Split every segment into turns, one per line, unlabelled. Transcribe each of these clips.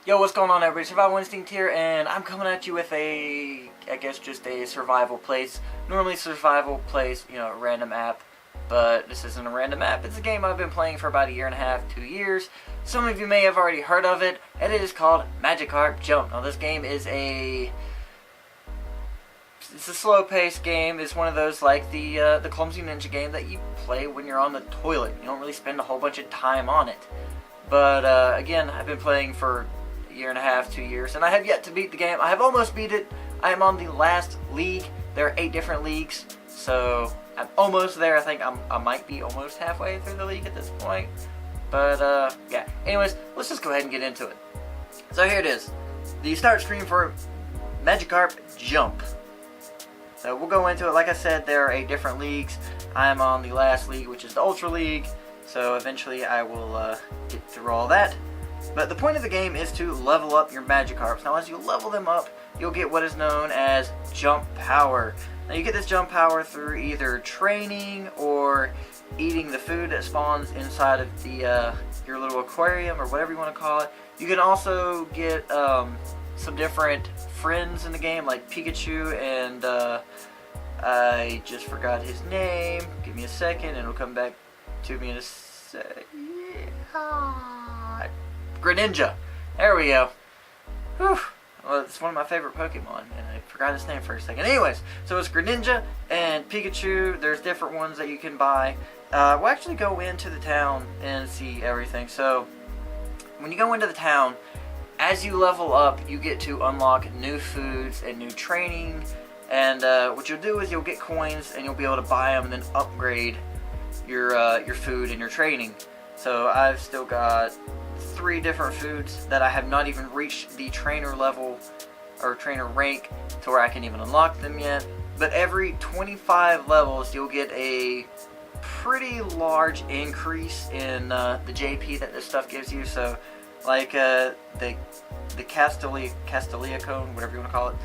Yo, what's going on, everybody? Survival Instinct here, and I'm coming at you with I guess just a survival plays. Normally survival plays, a random app, but this isn't a random app. It's a game I've been playing for about a year and a half, 2 years. Some of you may have already heard of it, and it is called Magikarp Jump. Now, this game is it's a slow-paced game. It's one of those like the Clumsy Ninja game that you play when you're on the toilet. You don't really spend a whole bunch of time on it. But again, I've been playing for year and a half, 2 years, and I have yet to beat the game. I have almost beat it. I am on the last league. There are 8 different leagues, so I'm almost there. I think I might be almost halfway through the league at this point. But yeah. Anyways, let's just go ahead and get into it. So here it is, the start screen for Magikarp Jump. So we'll go into it. Like I said, there are 8 different leagues. I am on the last league, which is the Ultra League. So eventually I will get through all that. But the point of the game is to level up your Magikarps. Now, as you level them up, you'll get what is known as jump power. Now, you get this jump power through either training or eating the food that spawns inside of the your little aquarium or whatever you want to call it. You can also get some different friends in the game, like Pikachu and I just forgot his name. Give me a second, and it'll come back to me in a second. Greninja. There we go. Whew. Well, it's one of my favorite Pokemon, and I forgot his name for a second. Anyways, so it's Greninja and Pikachu. There's different ones that you can buy. We'll actually go into the town and see everything. So, when you go into the town, as you level up, you get to unlock new foods and new training. And what you'll do is you'll get coins, and you'll be able to buy them and then upgrade your food and your training. So I've still got 3 different foods that I have not even reached the trainer level or trainer rank to where I can even unlock them yet. But every 25 levels, you'll get a pretty large increase in the JP that this stuff gives you. So, like the Castelia cone, whatever you want to call it,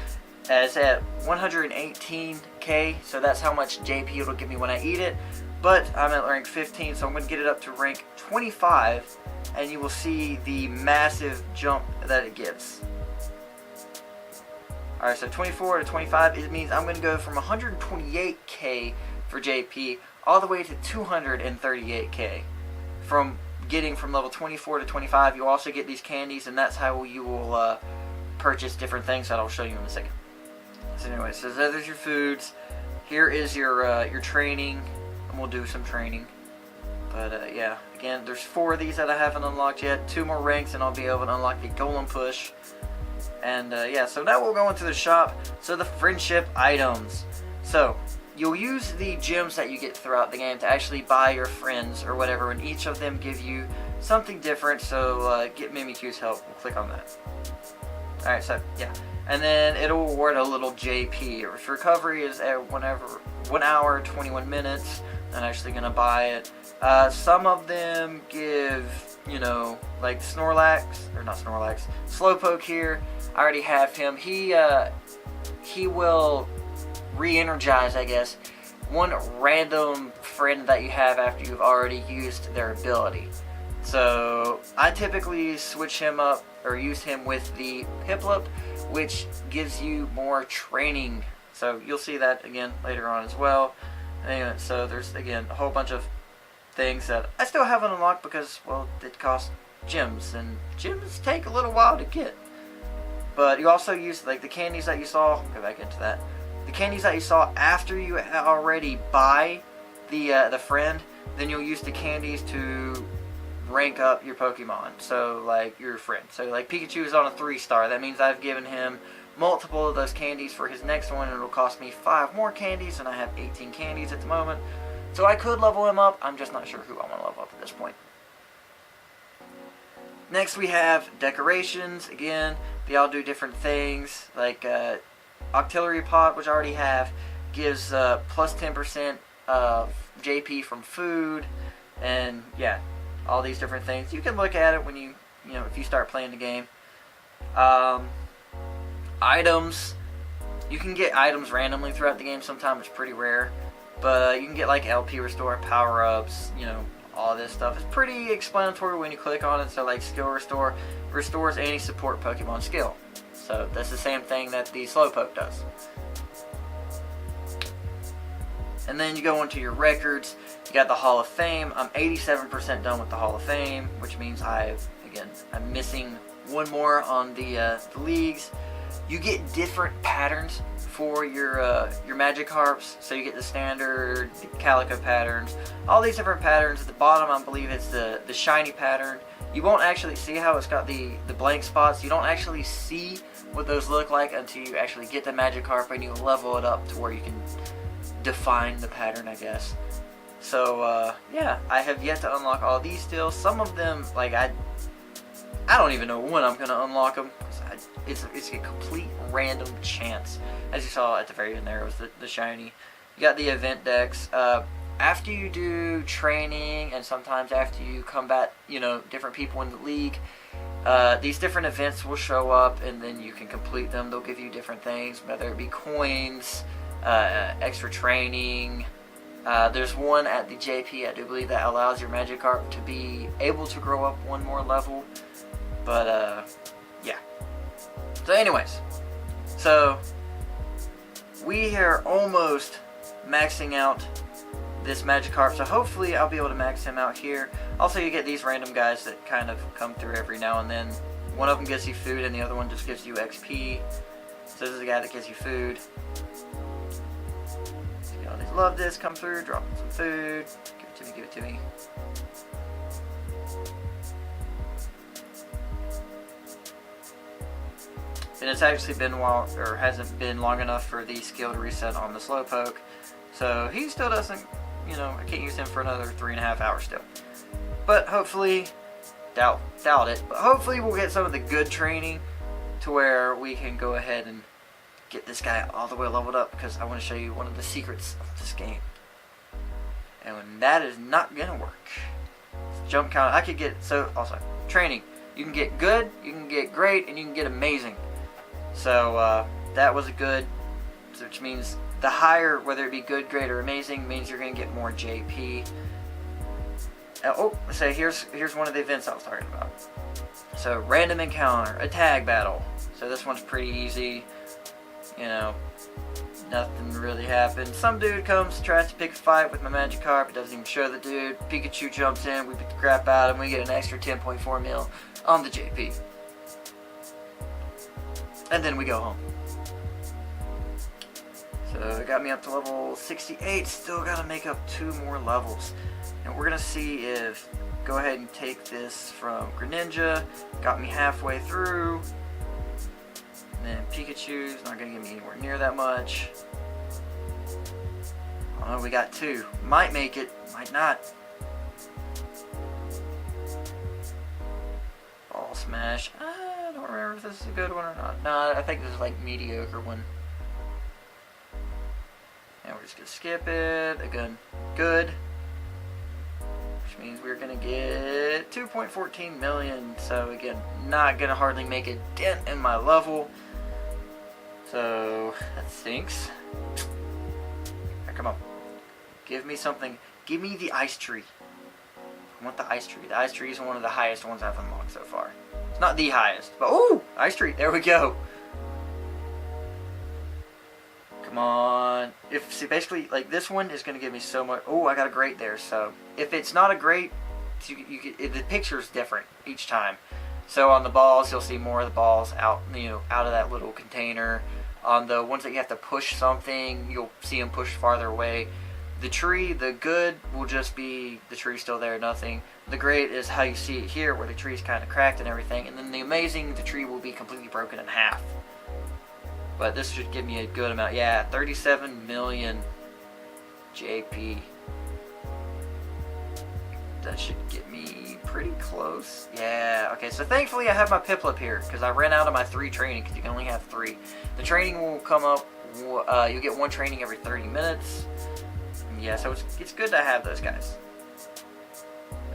is at 118k. So that's how much JP it'll give me when I eat it. But I'm at rank 15, so I'm going to get it up to rank 25, and you will see the massive jump that it gets. Alright, so 24 to 25, it means I'm going to go from 128k for JP all the way to 238k. From getting from level 24 to 25, you'll also get these candies, and that's how you will purchase different things that I'll show you in a second. So anyway, so there's your foods. Here is your training. And we'll do some training. But yeah, again, there's 4 of these that I haven't unlocked yet. 2 more ranks and I'll be able to unlock the Golem Push. And yeah, so now we'll go into the shop. So the friendship items. So you'll use the gems that you get throughout the game to actually buy your friends or whatever, and each of them give you something different. So get Mimikyu's help. We'll click on that. Alright, so yeah. And then it'll award a little JP. Its recovery is at 1 hour, 21 minutes. I'm actually going to buy it. Some of them give, like Snorlax, or not Snorlax, Slowpoke here. I already have him. He will re-energize, I guess, one random friend that you have after you've already used their ability. So I typically switch him up or use him with the Piplup, which gives you more training. So you'll see that again later on as well. Anyway, so there's again a whole bunch of things that I still haven't unlocked because, well, it costs gems, and gems take a little while to get. But you also use like the candies that you saw. Go back into that. The candies that you saw after you already buy the friend, then you'll use the candies to rank up your Pokemon. So like your friend. So like Pikachu is on a 3-star. That means I've given him multiple of those candies for his next one, and it'll cost me 5 more candies, and I have 18 candies at the moment. So I could level him up. I'm just not sure who I want to level up at this point. Next we have decorations. Again, they all do different things. Like Octillery Pot, which I already have, gives plus 10% of JP from food, and yeah, all these different things. You can look at it when if you start playing the game. Items. You can get items randomly throughout the game. Sometimes it's pretty rare. But you can get like LP Restore, power-ups, all this stuff. It's pretty explanatory when you click on it. So like skill restore restores any support Pokemon skill. So that's the same thing that the Slowpoke does. And then you go into your records. You got the Hall of Fame. I'm 87% done with the Hall of Fame, which means I'm missing one more on the leagues. You get different patterns for your Magikarps. So you get the standard, the Calico patterns, all these different patterns. At the bottom, I believe it's the shiny pattern. You won't actually see how it's got the blank spots. You don't actually see what those look like until you actually get the Magikarp and you level it up to where you can define the pattern, I guess. So yeah, I have yet to unlock all these still. Some of them, like I don't even know when I'm gonna unlock them. It's a complete random chance. As you saw at the very end there, it was the shiny. You got the event decks. After you do training and sometimes after you combat, different people in the league, these different events will show up and then you can complete them. They'll give you different things, whether it be coins, extra training. There's one at the JP, I do believe, that allows your Magikarp to be able to grow up one more level. But, yeah. So anyways, so we are almost maxing out this Magikarp, so hopefully I'll be able to max him out here. Also, you get these random guys that kind of come through every now and then. One of them gives you food and the other one just gives you XP. So this is the guy that gives you food. So you always love this, come through, drop some food, give it to me. And it's actually been hasn't been long enough for the skill to reset on the Slowpoke. So he still doesn't, I can't use him for another 3.5 hours still. But hopefully, doubt it, but hopefully we'll get some of the good training to where we can go ahead and get this guy all the way leveled up, because I want to show you one of the secrets of this game. And when that is not going to work. Jump count, I could get, also, training. You can get good, you can get great, and you can get amazing. So that was a good, which means the higher, whether it be good, great, or amazing, means you're going to get more JP. So here's one of the events I was talking about. So random encounter, a tag battle. So this one's pretty easy. Nothing really happened. Some dude comes, tries to pick a fight with my Magikarp. It doesn't even show the dude. Pikachu jumps in, we beat the crap out of him. We get an extra 10.4 mil on the JP. And then we go home. So it got me up to level 68. Still got to make up 2 more levels. And we're going to see if, go ahead and take this from Greninja. Got me halfway through. And then Pikachu's not going to get me anywhere near that much. Oh, we got 2. Might make it, might not. Ball Smash. I don't remember if this is a good one or not. No, I think this is like mediocre one. And we're just going to skip it. Again, good. Which means we're going to get 2.14 million. So again, not going to hardly make a dent in my level. So that stinks. Right, come on. Give me something. Give me the Ice Tree. I want the Ice Tree. The Ice Tree is one of the highest ones I've unlocked so far. It's not the highest, but ooh, Ice Tree. There we go. Come on. See, basically, like this one is going to give me so much. Oh, I got a great there. So if it's not a great, the picture's different each time. So on the balls, you'll see more of the balls out, out of that little container. On the ones that you have to push something, you'll see them push farther away. The tree, the good, will just be the tree still there, nothing. The great is how you see it here, where the tree's kind of cracked and everything. And then the amazing, the tree will be completely broken in half. But this should give me a good amount. Yeah, 37 million JP. That should get me pretty close. Yeah, okay, so thankfully I have my Piplup here, because I ran out of my 3 training, because you can only have 3. The training will come up, you get 1 training every 30 minutes. Yeah, so it's good to have those guys.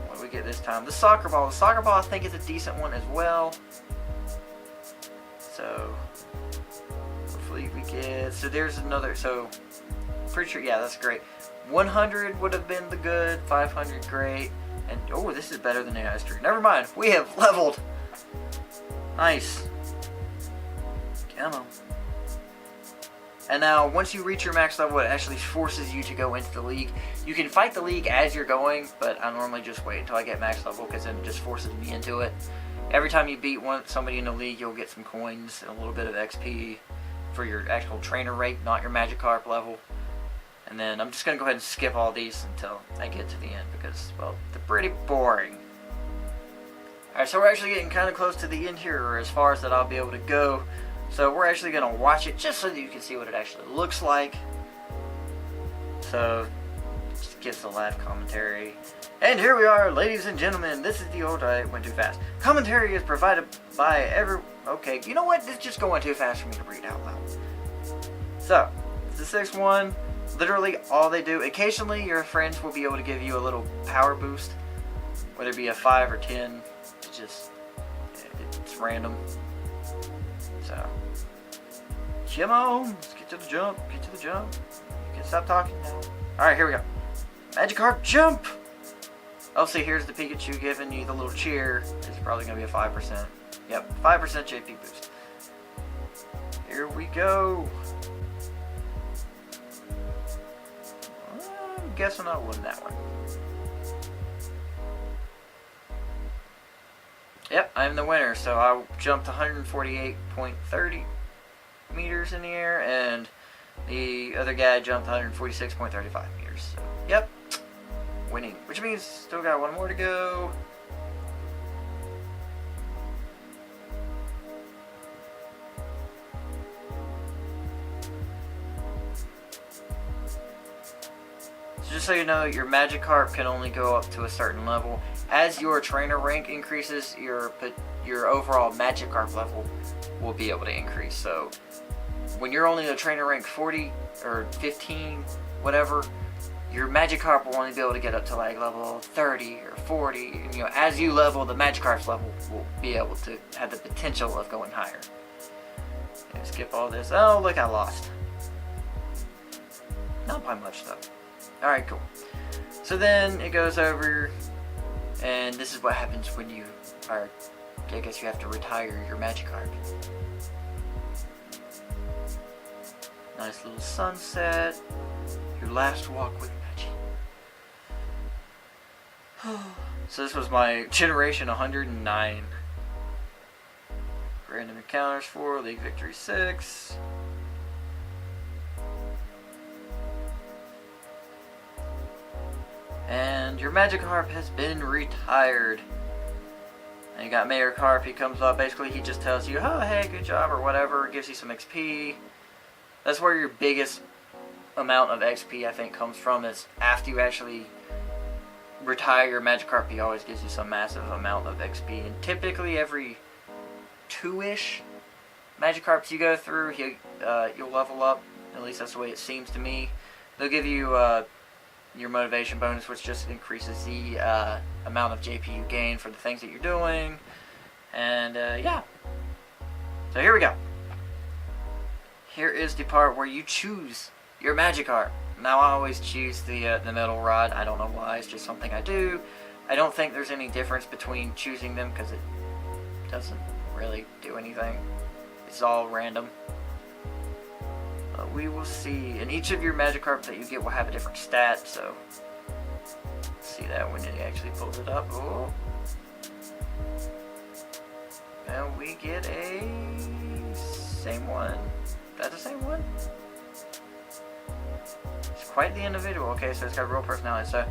What do we get this time? The Soccer Ball. The Soccer Ball I think is a decent one as well. So hopefully we get, so there's another, so pretty sure, yeah, that's great. 100 would have been the good, 500 great. And, oh, this is better than the ice tree. Never mind. We have leveled. Nice. Come on. And now, once you reach your max level, it actually forces you to go into the league. You can fight the league as you're going, but I normally just wait until I get max level because then it just forces me into it. Every time you beat somebody in the league, you'll get some coins and a little bit of XP for your actual trainer rate, not your Magikarp level. And then I'm just going to go ahead and skip all these until I get to the end because, well, they're pretty boring. Alright, so we're actually getting kind of close to the end here, or as far as that I'll be able to go. So we're actually going to watch it just so that you can see what it actually looks like. So, just gives the live commentary. And here we are, ladies and gentlemen. This is the old... I went too fast. Commentary is provided by every... Okay, you know what? This is just going too fast for me to read out loud. So, the 6-1... Literally all they do, occasionally your friends will be able to give you a little power boost, whether it be a 5 or 10, it's random. So, come on, let's get to the jump, You can stop talking now. Alright, here we go. Magikarp jump! Oh, see, here's the Pikachu giving you the little cheer. It's probably going to be a 5%. Yep, 5% JP boost. Here we go. Guessing I won that one. Yep, I'm the winner. So I jumped 148.30 meters in the air, and the other guy jumped 146.35 meters. So, yep, winning. Which means still got one more to go. Just so you know, your Magikarp can only go up to a certain level. As your trainer rank increases, your overall Magikarp level will be able to increase. So, when you're only a trainer rank 40 or 15, whatever, your Magikarp will only be able to get up to like level 30 or 40. And, you know, as you level, the Magikarp's level will be able to have the potential of going higher. Okay, skip all this. Oh, look, I lost. Not by much though. Alright, cool. So then it goes over, and this is what happens when you are, I guess you have to retire your Magikarp. Nice little sunset. Your last walk with Magi. So this was my generation 109. Random encounters 4, league victory 6. And your Magikarp has been retired. And you got Mayor Carp, he comes up, basically he just tells you, oh hey, good job, or whatever, gives you some XP. That's where your biggest amount of XP, I think, comes from, is after you actually retire your Magikarp, he always gives you some massive amount of XP. And typically every 2-ish Magikarps you go through, you'll level up, at least that's the way it seems to me. They'll give you your motivation bonus, which just increases the amount of JP you gain for the things that you're doing. And yeah. So here we go. Here is the part where you choose your Magikarp. Now I always choose the metal rod. I don't know why, it's just something I do. I don't think there's any difference between choosing them because it doesn't really do anything. It's all random. We will see. And each of your Magikarp that you get will have a different stat, so see that when it actually pulls it up. Oh. And we get a same one. Is that the same one? It's quite the individual. Okay, so it's got real personality. So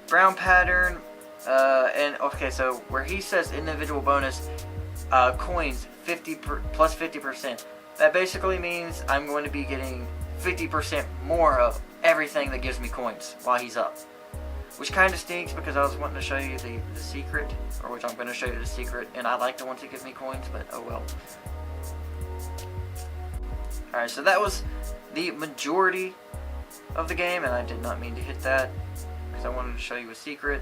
brown pattern, and okay, so where he says individual bonus, coins plus 50%. That basically means I'm going to be getting 50% more of everything that gives me coins while he's up. Which kind of stinks because I was wanting to show you the secret, or which I'm going to show you the secret, and I like the ones that give me coins, but oh well. Alright, so that was the majority of the game, and I did not mean to hit that because I wanted to show you a secret.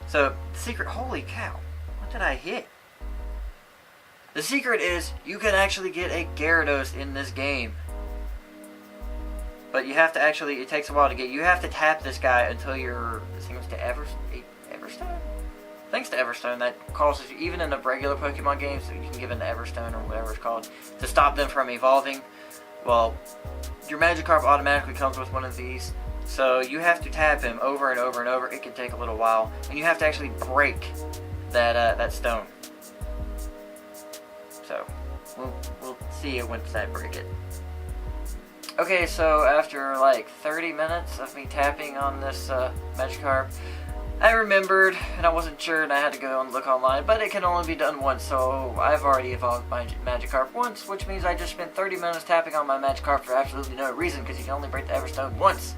So, the secret, holy cow, what did I hit? The secret is you can actually get a Gyarados in this game. But you have to actually, it takes a while to get, you have to tap this guy until you're, I think it's to Everstone? Thanks to Everstone, that causes you, even in the regular Pokemon games, you can give it to Everstone or whatever it's called, to stop them from evolving. Well, your Magikarp automatically comes with one of these, so you have to tap him over and over and over. It can take a little while, and you have to actually break that stone. So, we'll see it once I break it. Okay, so after like 30 minutes of me tapping on this Magikarp, I remembered, and I wasn't sure, and I had to go and look online, but it can only be done once, so I've already evolved my Magikarp once, which means I just spent 30 minutes tapping on my Magikarp for absolutely no reason, because you can only break the Everstone once.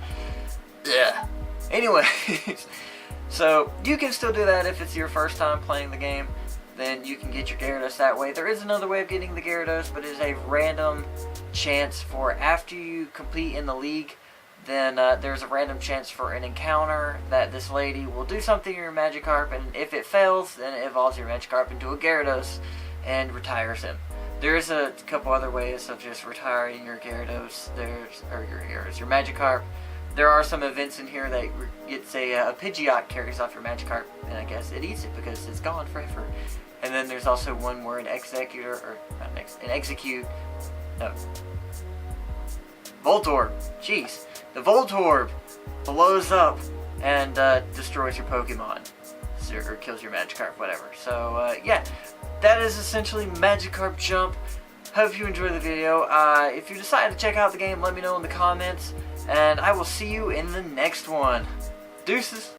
Yeah. Anyway, so you can still do that if it's your first time playing the game, then you can get your Gyarados that way. There is another way of getting the Gyarados, but it is a random chance for after you compete in the league, then there's a random chance for an encounter that this lady will do something to your Magikarp, and if it fails, then it evolves your Magikarp into a Gyarados and retires him. There's a couple other ways of just retiring your Gyarados, your Magikarp. There are some events in here that gets a Pidgeot carries off your Magikarp, and I guess it eats it because it's gone forever. And then there's also one where an Voltorb, jeez. The Voltorb blows up and destroys your Pokemon, or kills your Magikarp, whatever. So, yeah, that is essentially Magikarp Jump. Hope you enjoyed the video. If you decide to check out the game, let me know in the comments, and I will see you in the next one. Deuces.